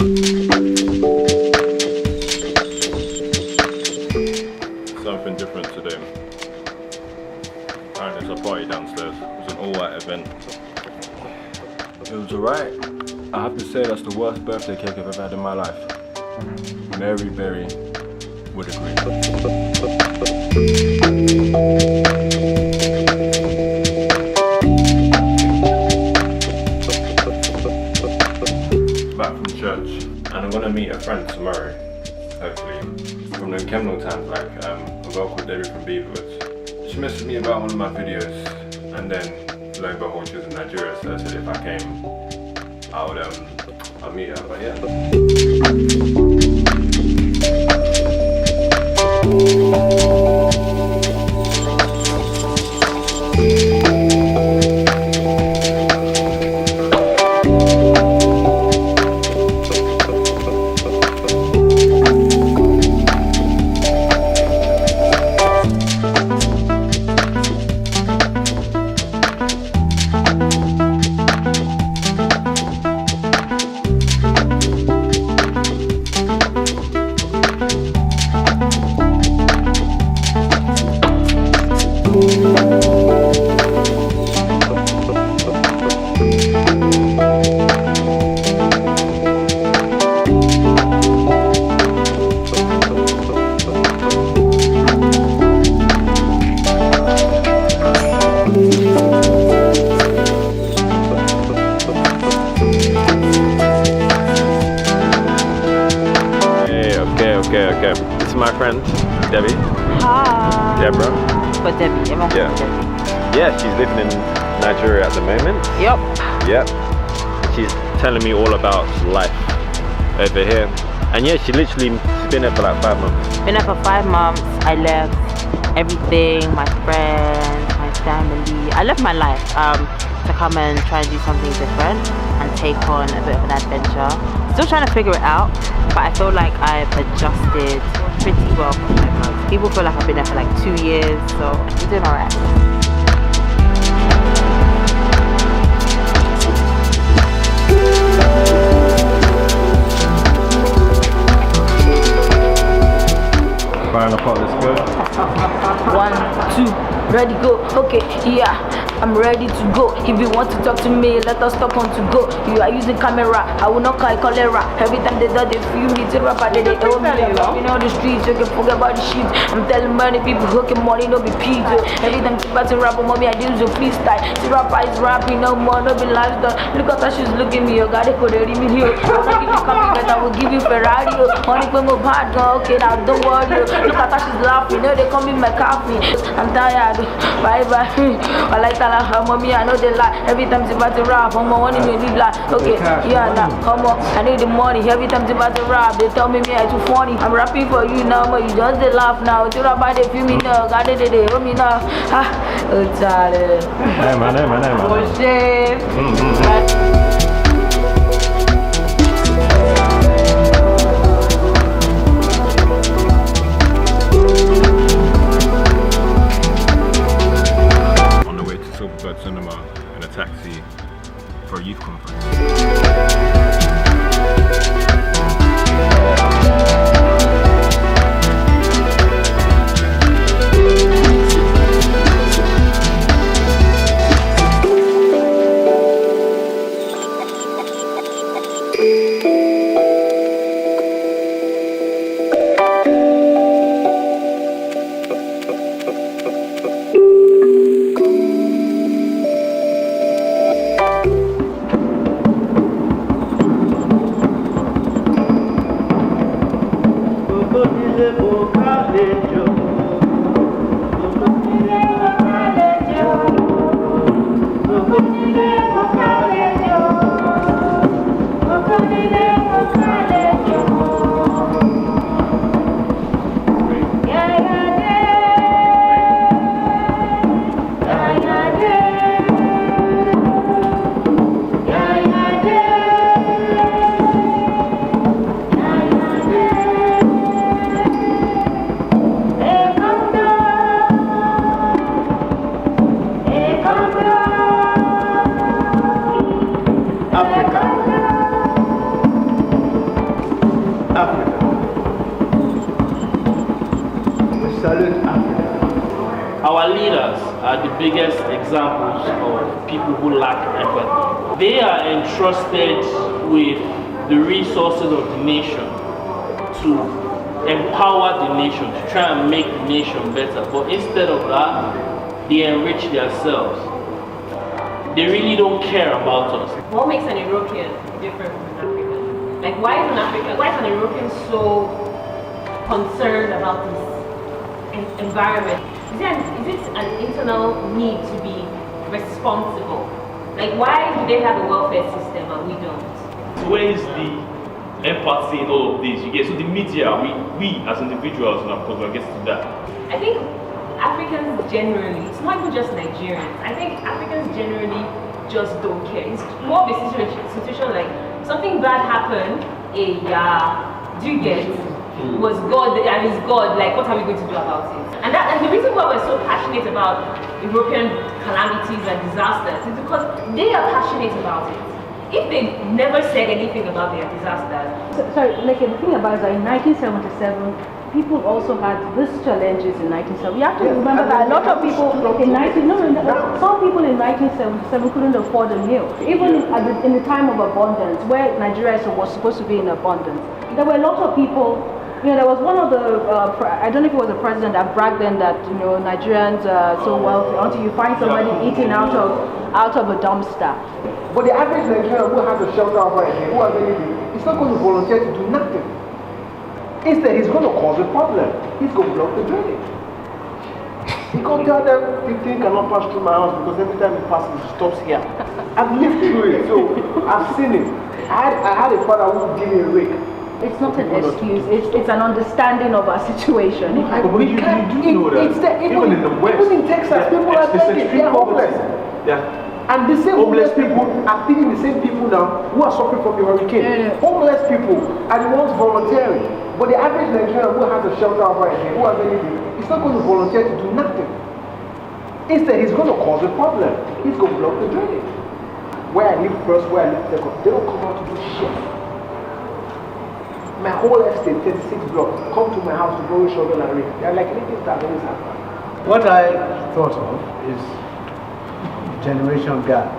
Something different today. Apparently there's a party downstairs. It's an all-white event. It was alright. I have to say that's the worst birthday cake I've ever had in my life. Mary Berry would agree. Back from church, and I'm gonna meet a friend tomorrow, hopefully, from the Kemnal times, like a girl called Debbie from Beaverwoods. She messaged me about one of my videos, and then lo and behold, she was in Nigeria, so I said if I came, I'll meet her, but yeah. Okay. This is my friend, Debbie. Hi. Deborah. But Debbie, everyone calls Yeah. her Debbie. Yeah, she's living in Nigeria at the moment. Yep. Yep. She's telling me all about life over here. And yeah, she's been there for like 5 months. Been there for 5 months. I left everything, my friends, my family. I left my life to come and try and do something different and take on a bit of an adventure. Still trying to figure it out, but I feel like I've adjusted pretty well for 5 months. People feel like I've been there for like 2 years, so I'm doing alright. Firing apart, let's go. 1, 2, ready, go. Okay, yeah, I'm ready to go. If you want to talk to me, let us talk on to go. You are using camera, I will not call cholera. Every time they do, they feel me to rap, they tell me, you know the streets, you can forget about the shit. I'm telling many people, hooking money, no be pizza. Every time you about to rap, mommy, I do the freestyle. The rapper is rapping, no more, no be lifestyle. Look at how she's looking me, you got it, could read me here. I'm not give you copy, but I will give you Ferrari. Money for my bad, okay, now don't worry. Look at how she's laughing, no, they call me my coffee. I'm tired, bye bye. I like that, mommy, I know they lie. Every time you about to rap, I'm money me live like. Okay, yeah, now, come on, I need the money. Every time you about to rap, they tell me I'm too funny. I'm rapping for you now, but you just they laugh now. You rap by the feel me now, got it, they hold me now. Ah, oh, Charlie. Hey, man. Oh, shit. Cinema in a taxi for a youth conference. salute Africa. Our leaders are the biggest examples of people who lack empathy. They are entrusted with the resources of the nation to empower the nation, to try and make the nation better. But instead of that, they enrich themselves. They really don't care about us. What makes an European different from an African? Like, why is an European so concerned about this environment? Is it an internal need to be responsible? Like, why do they have a welfare system and we don't? Where is the empathy in all of this? You get, so the media, we as individuals, and of course we'll get to that. I think Africans generally, it's not even just Nigerians, I think Africans generally just don't care. It's more of a situation like something bad happened, do you get? Was God, and is God, like, what are we going to do about it? And the reason why we're so passionate about European calamities and disasters is because they are passionate about it. If they never said anything about their disasters. Sorry, like the thing about it, in 1977, people also had these challenges in 1970. You have to remember that a lot of people some people in 1977 couldn't afford a meal. Even in the time of abundance, where Nigeria was supposed to be in abundance, there were a lot of people. There was one of the, I don't know if it was the president that bragged then that, Nigerians are so wealthy until you find somebody eating out of a dumpster. But the average Nigerian who has a shelter over his head, who has anything, he's not going to volunteer to do nothing. Instead, he's going to cause a problem. He's going to block the drainage. He can't tell them 15 cannot pass through my house because every time he passes, he stops here. I've lived through it, so I've seen it. I had a father who would give me a rake. It's not an excuse, it's an understanding of our situation. Even in the West, even in Texas, people are begging, they are homeless. Yeah. And the same homeless people are feeding the same people now who are suffering from the hurricane. Homeless people are the ones volunteering. But the average Nigerian who has a shelter over his head, who has anything, he's not going to volunteer to do nothing. Instead, he's going to cause a problem. He's going to block the drainage. Where I live first, where I live second, they don't come out to do shit. My whole estate, 36 blocks, come to my house to borrow shovel and rake. They're like anything that always happens. What I thought of is generation gap.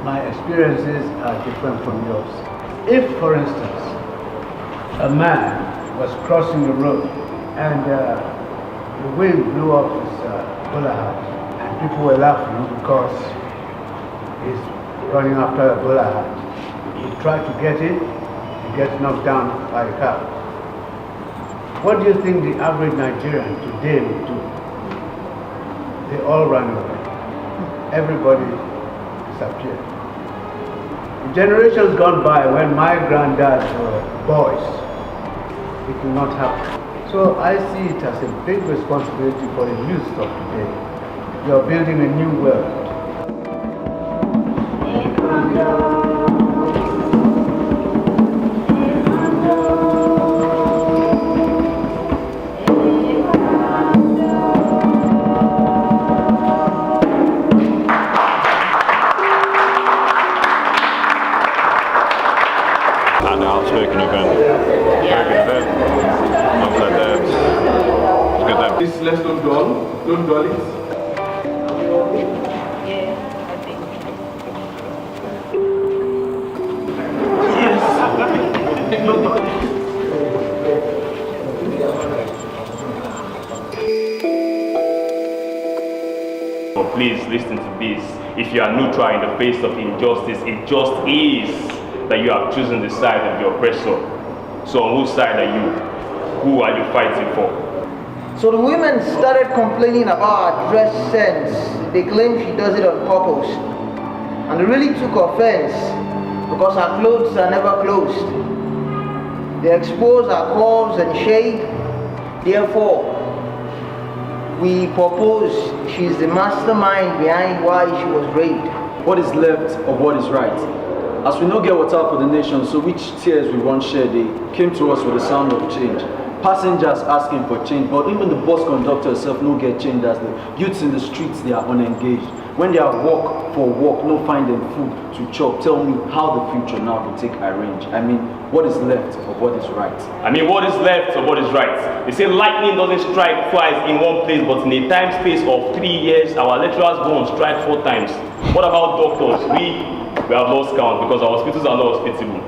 My experiences are different from yours. If, for instance, a man was crossing the road and the wind blew up his bowler hat and people were laughing because he's running after a bowler hat, he tried to get it, gets knocked down by a car. What do you think the average Nigerian today would do? They all run away. Everybody disappeared. The generations gone by when my granddads were boys, it will not happen. So I see it as a big responsibility for the youth of today. You are building a new world. An outspoken event. Yeah. Very good event. Outside there. It's good there. Please, let's don't dull it. Yeah, I think. But please listen to this. If you are neutral in the face of injustice, it just is that you have chosen the side of the oppressor. So on whose side are you? Who are you fighting for? So the women started complaining about her dress sense. They claim she does it on purpose. And they really took offense because her clothes are never closed. They expose her curves and shade. Therefore, we propose she's the mastermind behind why she was raped. What is left of what is right? As we no get water for the nation, so which tears we won't share, they came to us with the sound of change. Passengers asking for change, but even the bus conductor itself no get change as the youths in the streets, they are unengaged. When they are walk for walk, no find them food to chop. Tell me how the future now will take arrange. I mean, what is left of what is right? I mean, what is left of what is right? They say lightning doesn't strike twice in one place, but in a time space of 3 years, our lecturers go on strike 4 times. What about doctors? We have lost count because our hospitals are not hospitable.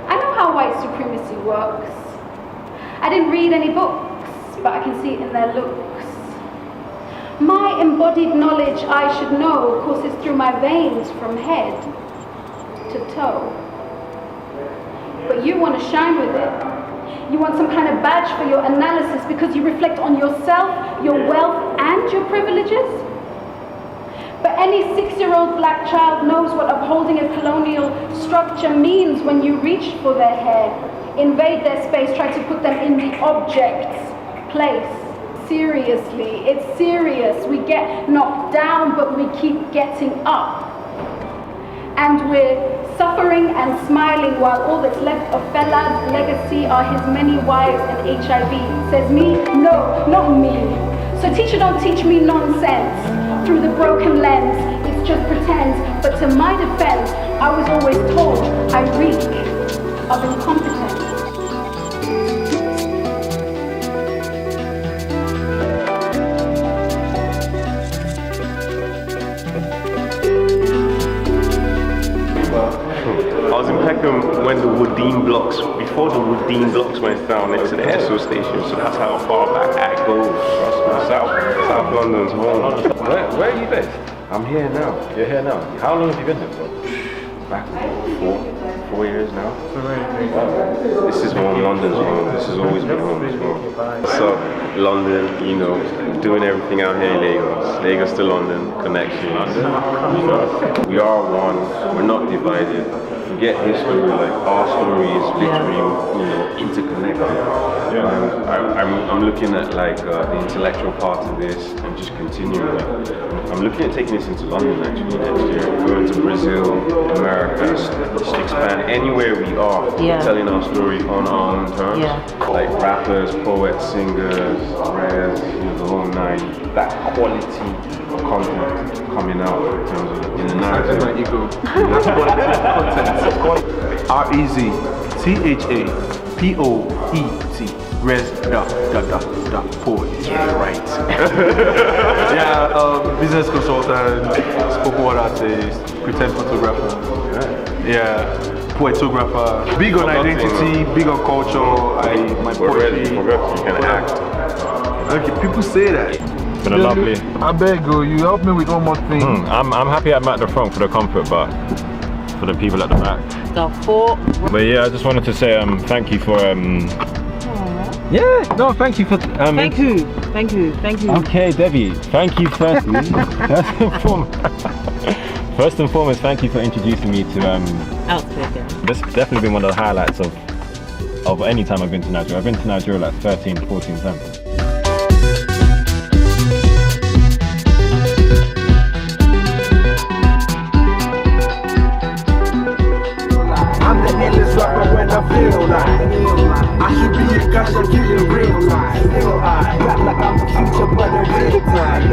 I know how white supremacy works. I didn't read any books, but I can see it in their looks. My embodied knowledge I should know courses through my veins from head to toe. But you want to shine with it. You want some kind of badge for your analysis because you reflect on yourself, your wealth, and your privileges? But any 6-year-old black child knows what upholding a colonial structure means when you reach for their hair, invade their space, try to put them in the object's place. Seriously, it's serious. We get knocked down, but we keep getting up. And we're suffering and smiling while all that's left of Fela's legacy are his many wives and HIV. Says me? No, not me. So teacher, don't teach me nonsense through the broken lens. It's just pretend. But to my defense, I was always told I reek of incompetence. I was in Peckham when the Woodine blocks, before the Woodine blocks went down next to the Esso station, so that's how far back I go. South London's home. Where are you based? I'm here now. You're here now. How long have you been here for? Back 4 years now. This is home, London's home. This has always been home as well. So, London, you know, doing everything out here in Lagos. Lagos to London, connection. We are one, we're not divided. Forget history, like our story is literally, you know, interconnected. I'm looking at like the intellectual part of this and just continuing. I'm looking at taking this into London actually next year, going to Brazil, America, just expand anywhere we are, telling our story on our own terms. Like rappers, poets, singers, rares, you know, the whole nine. That quality content coming out in terms of in the narrative. That's my ego. That's quality content. REZTHAPOET. Res da poet. Yeah, right. Yeah, business consultant, spoken word artist, pretend photographer. Yeah, poetographer. Big on identity, big on culture. My poetry. You can act. Okay, people say that. It's been a lovely. I beg you help me with one more thing. I'm happy I'm at the front for the comfort, but for the people at the back. But yeah, I just wanted to say thank you for yeah, no, thank you for thank you. Okay, Debbie, thank you firstly. First and foremost, thank you for introducing me to outSPOKEN. This has definitely been one of the highlights of any time I've been to Nigeria. I've been to Nigeria like 13, 14 times. I'm the illest rapper when I feel like I should be a guy that get in real life. Still I rap like I'm the future, but in real time.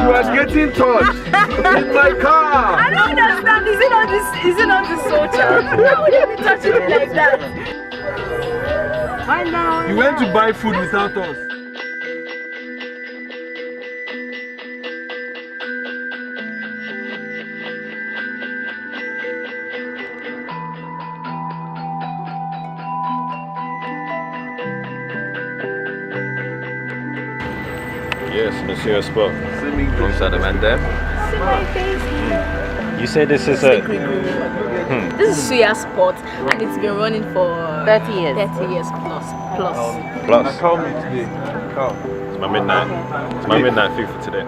You are getting touched in my car. I don't understand. Is it not the soldier? How would you be touching me like that? I know. You went to buy food without us. Yes, Monsieur Spock. Alongside the man there. See my face. You say this is This is Suya Sport, and it's been running for 30 years. 30 years plus. plus. Call me today. Call. It's my midnight. It's my midnight food for today.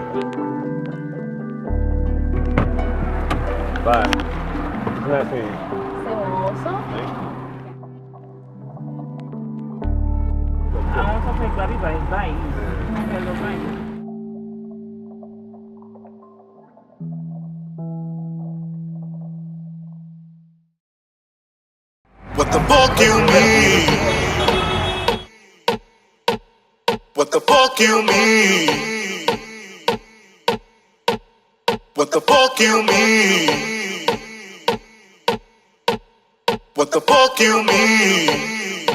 Bye. It's nice meeting you. What the fuck you mean? What the fuck you mean? What the fuck you mean? What the fuck you mean?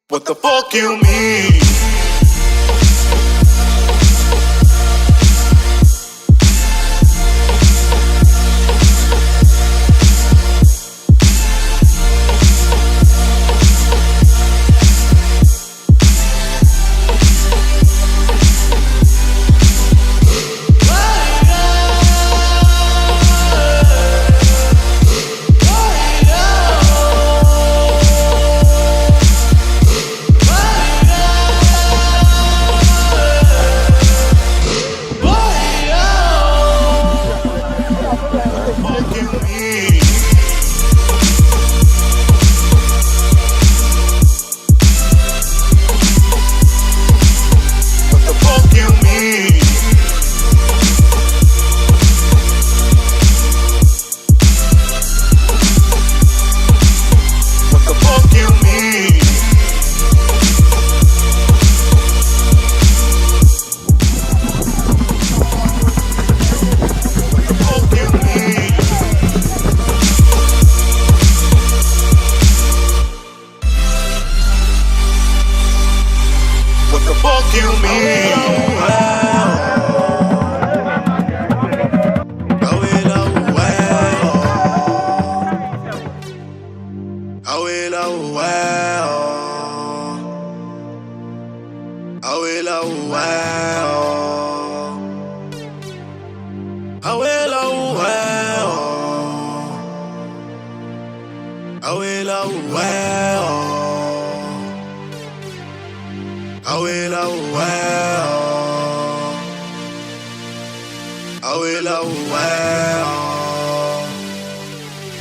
What the fuck you mean?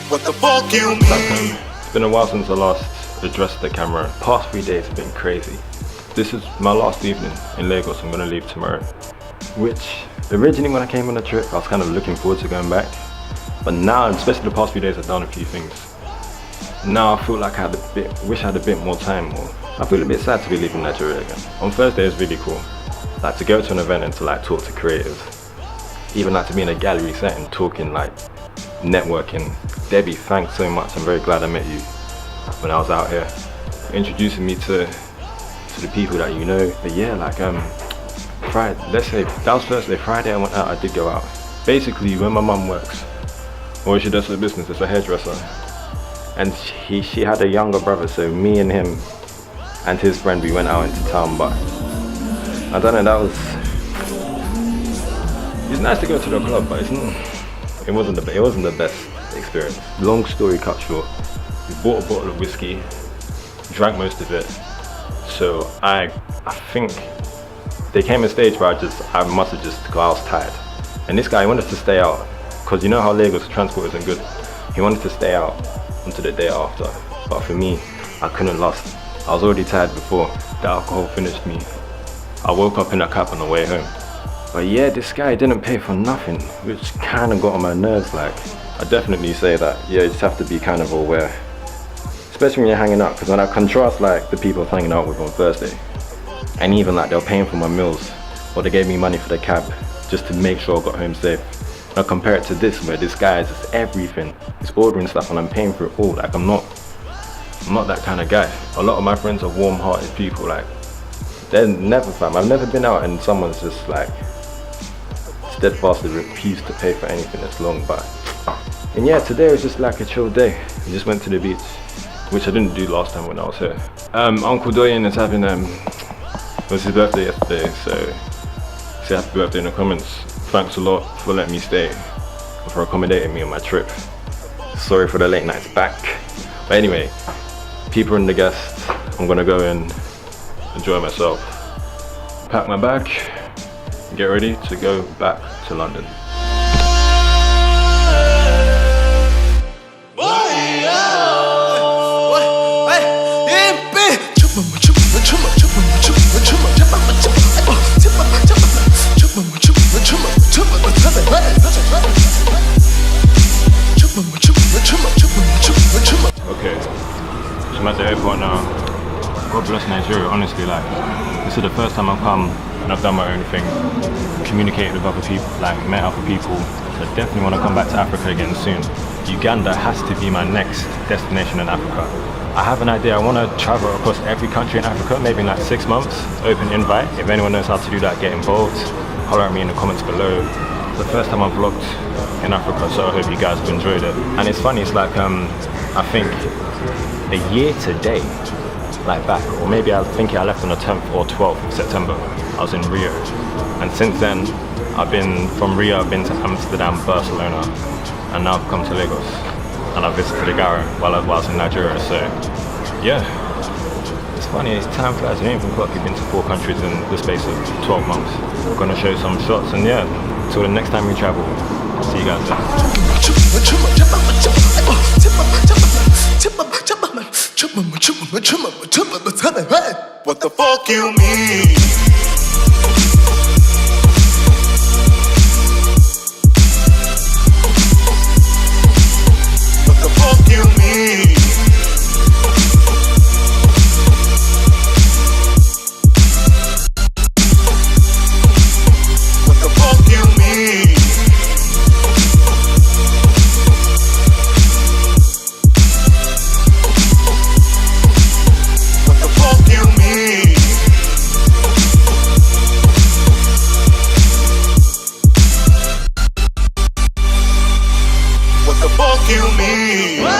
What the fuck you mean? It's been a while since I last addressed the camera. Past 3 days have been crazy. This is my last evening in Lagos. I'm gonna leave tomorrow. Which, originally when I came on the trip, I was kind of looking forward to going back. But now, especially the past few days, I've done a few things. Now I feel like I wish I had a bit more time, or I feel a bit sad to be leaving Nigeria again. On Thursday is really cool. Like to go to an event and to like talk to creatives. Even like to be in a gallery setting, talking like networking. Debbie, thanks so much. I'm very glad I met you when I was out here. Introducing me to the people that you know. But yeah, like Friday, let's say that was Thursday. Friday I went out, I did go out. Basically when my mum works, or she does her business as a hairdresser, and she had a younger brother, so me and him and his friend, we went out into town. But I don't know, it's nice to go to the club, but it wasn't the best experience. Long story cut short, we bought a bottle of whiskey, drank most of it. So I think there came a stage where I must have just, because I was tired. And this guy wanted to stay out, because you know how Lagos transport isn't good. He wanted to stay out until the day after. But for me, I couldn't last. I was already tired before the alcohol finished me. I woke up in a cab on the way home. But yeah, this guy didn't pay for nothing, which kind of got on my nerves. Like, I definitely say that, yeah, you just have to be kind of aware. Especially when you're hanging out, because when I contrast like the people I was hanging out with on Thursday, and even like they were paying for my meals, or they gave me money for the cab, just to make sure I got home safe. Now compare it to this, where this guy is just everything. He's ordering stuff and I'm paying for it all. Like I'm not that kind of guy. A lot of my friends are warm-hearted people. Like they're never fam. I've never been out and someone's just like steadfastly refused to pay for anything that's long. And yeah, today was just like a chill day. We just went to the beach, which I didn't do last time when I was here. Uncle Doyen is having it was his birthday yesterday, so say happy birthday in the comments. Thanks a lot for letting me stay, for accommodating me on my trip. Sorry for the late nights back. But anyway, people and the guests, I'm gonna go and enjoy myself. Pack my bag, get ready to go back to London. Okay, so I'm at the airport now. God bless Nigeria, honestly. Like, this is the first time I've come and I've done my own thing, communicated with other people, like met other people. So I definitely want to come back to Africa again soon. Uganda has to be my next destination in Africa. I have an idea. I want to travel across every country in Africa, maybe in like 6 months. Open invite. If anyone knows how to do that, get involved. Holler at me in the comments below. It's the first time I've vlogged in Africa, so I hope you guys have enjoyed it. And it's funny, it's like I think a year today, like back, or maybe I think I left on the 10th or 12th of September. I was in Rio, and since then I've been from Rio, I've been to Amsterdam, Barcelona, and now I've come to Lagos, and I visited the Gara while I was in Nigeria. So yeah, it's funny, it's time flies. You don't even clock. You've been to 4 countries in the space of 12 months. I'm gonna show some shots, and yeah, till the next time we travel, see you guys then. What the fuck you mean? What the fuck you mean? What the fuck you mean? What the fuck you mean? What the fuck you mean?